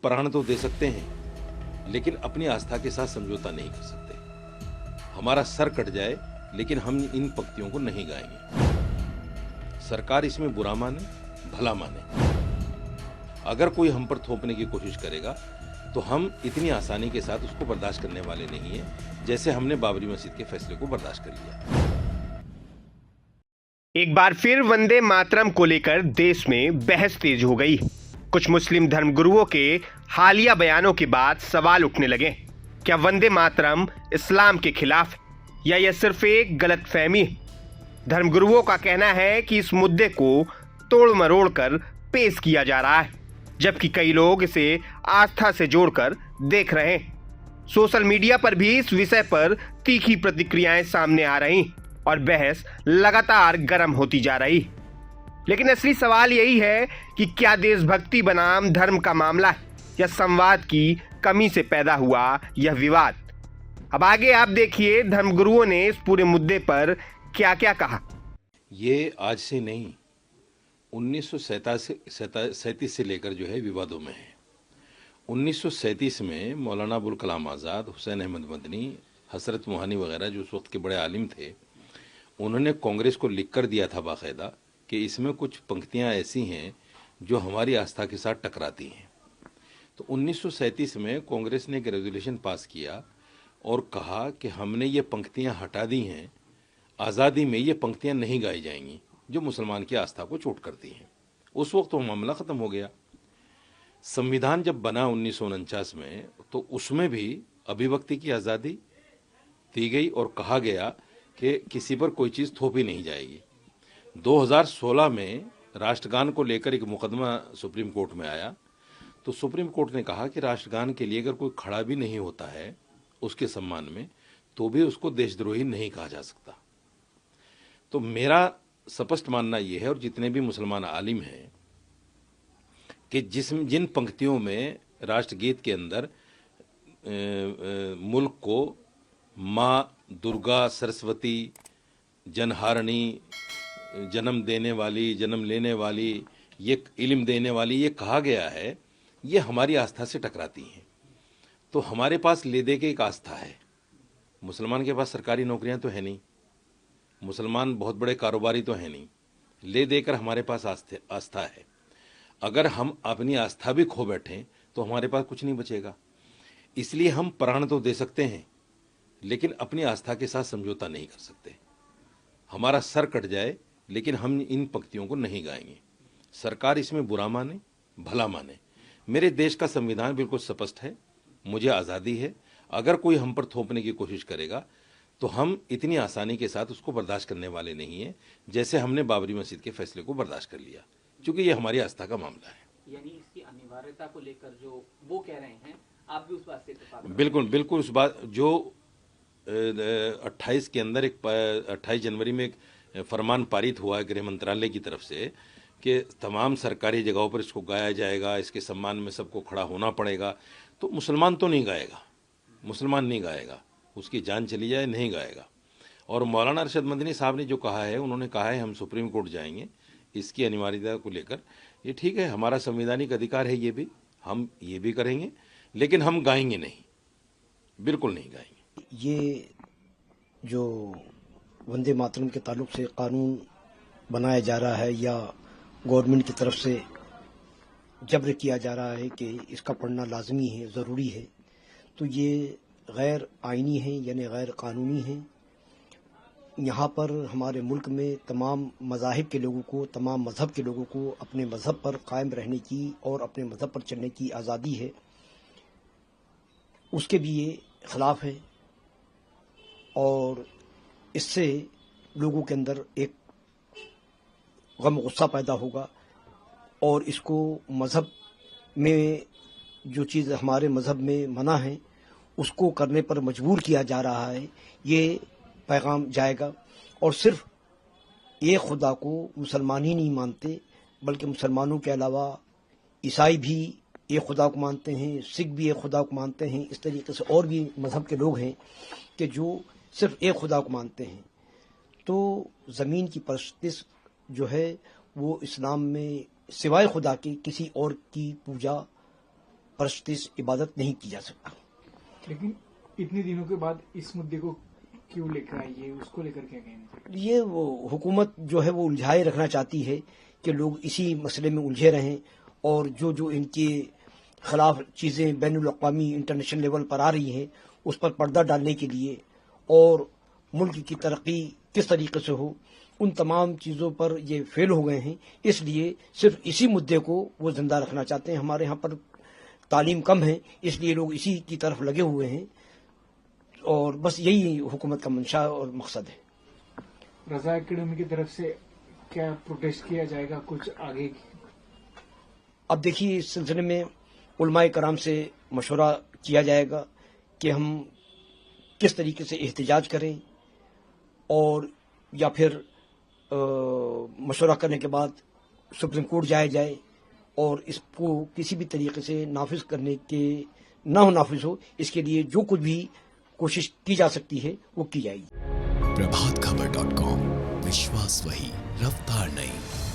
प्राण तो दे सकते हैं, लेकिन अपनी आस्था के साथ समझौता नहीं कर सकते। हमारा सर कट जाए, लेकिन हम इन पंक्तियों को नहीं गाएंगे। सरकार इसमें बुरा माने, भला माने, अगर कोई हम पर थोपने की कोशिश करेगा तो हम इतनी आसानी के साथ उसको बर्दाश्त करने वाले नहीं हैं, जैसे हमने बाबरी मस्जिद के फैसले को बर्दाश्त कर लिया। एक बार फिर वंदे मातरम को लेकर देश में बहस तेज हो गई। कुछ मुस्लिम धर्मगुरुओं के हालिया बयानों के बाद सवाल उठने लगे। क्या वंदे मातरम इस्लाम के खिलाफ है या यह सिर्फ एक गलतफहमी है? धर्मगुरुओं का कहना है कि इस मुद्दे को तोड़ मरोड़ कर पेश किया जा रहा है, जबकि कई लोग इसे आस्था से जोड़कर देख रहे हैं। सोशल मीडिया पर भी इस विषय पर तीखी प्रतिक्रियाएं सामने आ रही और बहस लगातार गर्म होती जा रही। लेकिन असली सवाल यही है कि क्या देशभक्ति बनाम धर्म का मामला है या संवाद की कमी से पैदा हुआ यह विवाद? अब आगे आप देखिए धर्मगुरुओं ने इस पूरे मुद्दे पर क्या क्या कहा। ये आज से नहीं, 1937 से लेकर जो है विवादों में है। 1937 में मौलाना अबुल कलाम आज़ाद, हुसैन अहमद मदनी, हसरत मोहानी वगैरह जो उस वक्त के बड़े आलिम थे, उन्होंने कांग्रेस को लिख कर दिया था बाकायदा कि इसमें कुछ पंक्तियां ऐसी हैं जो हमारी आस्था के साथ टकराती हैं। तो 1937 में कांग्रेस ने एक रेजोल्यूशन पास किया और कहा कि हमने ये पंक्तियां हटा दी हैं, आज़ादी में ये पंक्तियां नहीं गाई जाएंगी जो मुसलमान की आस्था को चोट करती हैं। उस वक्त तो मामला ख़त्म हो गया। संविधान जब बना 1949 में, तो उसमें भी अभिव्यक्ति की आज़ादी दी गई और कहा गया कि किसी पर कोई चीज़ थोपी नहीं जाएगी। 2016 में राष्ट्रगान को लेकर एक मुकदमा सुप्रीम कोर्ट में आया, तो सुप्रीम कोर्ट ने कहा कि राष्ट्रगान के लिए अगर कोई खड़ा भी नहीं होता है उसके सम्मान में, तो भी उसको देशद्रोही नहीं कहा जा सकता। तो मेरा स्पष्ट मानना यह है, और जितने भी मुसलमान आलिम हैं, कि जिन पंक्तियों में राष्ट्रगीत के अंदर मुल्क को माँ दुर्गा, सरस्वती, जनहारणी, जन्म देने वाली, जन्म लेने वाली, ये इल्म देने वाली ये कहा गया है, ये हमारी आस्था से टकराती हैं। तो हमारे पास ले दे के एक आस्था है। मुसलमान के पास सरकारी नौकरियां तो है नहीं, मुसलमान बहुत बड़े कारोबारी तो है नहीं, ले देकर हमारे पास आस्था है। अगर हम अपनी आस्था भी खो बैठें तो हमारे पास कुछ नहीं बचेगा। इसलिए हम प्राण तो दे सकते हैं, लेकिन अपनी आस्था के साथ समझौता नहीं कर सकते। हमारा सर कट जाए, लेकिन हम इन पंक्तियों को नहीं गाएंगे। सरकार इसमें बुरा माने, भला माने, मेरे देश का संविधान बिल्कुल स्पष्ट है, मुझे आज़ादी है। अगर कोई हम पर थोपने की कोशिश करेगा तो हम इतनी आसानी के साथ उसको बर्दाश्त करने वाले नहीं हैं, जैसे हमने बाबरी मस्जिद के फैसले को बर्दाश्त कर लिया, क्योंकि ये हमारी आस्था का मामला है। यानी इसकी अनिवार्यता को लेकर जो वो कह रहे हैं, आप भी उस बात से इत्तेफाक? बिल्कुल उस बात जो 28 के अंदर 28 जनवरी में एक फरमान पारित हुआ है गृह मंत्रालय की तरफ से कि तमाम सरकारी जगहों पर इसको गाया जाएगा, इसके सम्मान में सबको खड़ा होना पड़ेगा। तो मुसलमान तो नहीं गाएगा, मुसलमान नहीं गाएगा, उसकी जान चली जाए नहीं गाएगा। और मौलाना अरशद मदनी साहब ने जो कहा है, उन्होंने कहा है हम सुप्रीम कोर्ट जाएंगे इसकी अनिवार्यता को लेकर। ये ठीक है, हमारा संवैधानिक अधिकार है, ये भी हम ये भी करेंगे, लेकिन हम गाएंगे नहीं, बिल्कुल नहीं गाएंगे। ये जो वंदे मातरम के ताल्लुक से कानून बनाया जा रहा है या गवर्नमेंट की तरफ से जब्र किया जा रहा है कि इसका पढ़ना लाजमी है, ज़रूरी है, तो ये गैर आइनी है, यानी गैर कानूनी है। यहाँ पर हमारे मुल्क में तमाम मज़ाहिब के लोगों को, तमाम मज़हब के लोगों को अपने मज़हब पर कायम रहने की और अपने मज़हब पर चलने की आज़ादी है, उसके भी ये ख़िलाफ़ है। और इससे लोगों के अंदर एक गम गुस्सा पैदा होगा और इसको मज़हब में जो चीज़ हमारे मज़हब में मना है उसको करने पर मजबूर किया जा रहा है, ये पैगाम जाएगा। और सिर्फ एक खुदा को मुसलमान ही नहीं मानते, बल्कि मुसलमानों के अलावा ईसाई भी एक खुदा को मानते हैं, सिख भी एक खुदा को मानते हैं। इस तरीके से और भी मज़हब के लोग हैं कि जो सिर्फ एक खुदा को मानते हैं। तो ज़मीन की परस्तिश जो है वो इस्लाम में सिवाय खुदा के किसी और की पूजा परस्तिश इबादत नहीं की जा सकता। लेकिन इतने दिनों के बाद इस मुद्दे को क्यों लेकर आई है, उसको लेकर क्या कहना? ये वो हुकूमत जो है वो उलझाए रखना चाहती है कि लोग इसी मसले में उलझे रहें, और जो जो इनके खिलाफ चीज़ें बैनुल अक़वामी इंटरनेशनल लेवल पर आ रही हैं उस पर पर्दा डालने के लिए और मुल्क की तरक्की किस तरीके से हो, उन तमाम चीज़ों पर ये फेल हो गए हैं। इसलिए सिर्फ इसी मुद्दे को वो जिंदा रखना चाहते हैं। हमारे यहाँ पर तालीम कम है, इसलिए लोग इसी की तरफ लगे हुए हैं, और बस यही हुकूमत का मंशा और मकसद है। रज़ा एकेडमी की तरफ से क्या प्रोटेस्ट किया जाएगा कुछ आगे? अब देखिए, इस सिलसिले में उलमाए कराम से मशवरा किया जाएगा कि हम किस तरीके से एहतजाज करें, और या फिर मशवरा करने के बाद सुप्रीम कोर्ट जाया जाए और इसको किसी भी तरीके से नाफिज करने के नाफिज हो, इसके लिए जो कुछ भी कोशिश की जा सकती है वो की जाएगी। प्रभात खबर.com, विश्वास वही, रफ्तार नहीं।